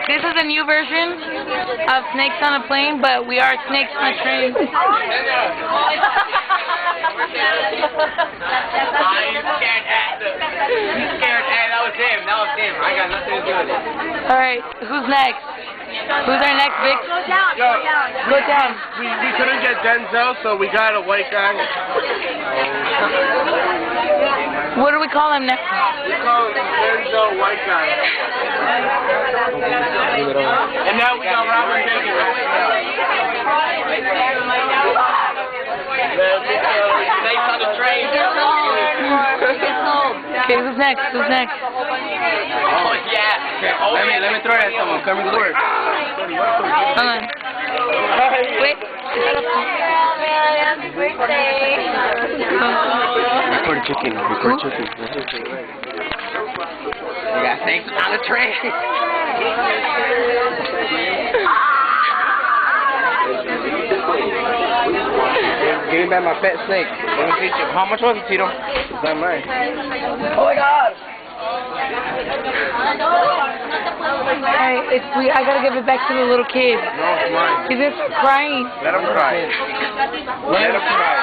this is a new version of Snakes on a Plane, but we are snakes on a train. I'm scared at that was him. I got nothing to do with it. Alright, who's next? Who's our next Vic? Go down. We couldn't get Denzel, so we got a white guy. What do we call him next? We call him Denzel White Guy. And now we got Robert Jenkins. Snakes on the train. Okay, who's next? Who's next? Oh yeah. Let me throw that at someone. Coming to work. Hold on. Wait. Happy birthday. Record chicken. Record chicken. We got snakes on the train. Give me back my pet snake. Let me teach you. How much was it, Tito? It's not mine. Oh my God! Alright, I gotta give it back to the little kid. No, it's mine. He's just crying. Let him cry. Let him cry.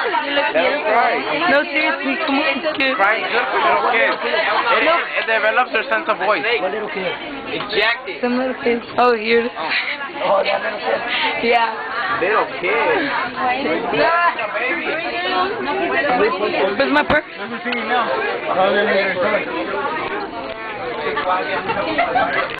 Let him cry. No, seriously, come on, kid. Crying good for little kids. It develops their sense of voice. What little kid? Ejected. Some little kids. Oh, here. Oh, that little kid. Yeah. Little kids. Where's my purse? Let me see you now.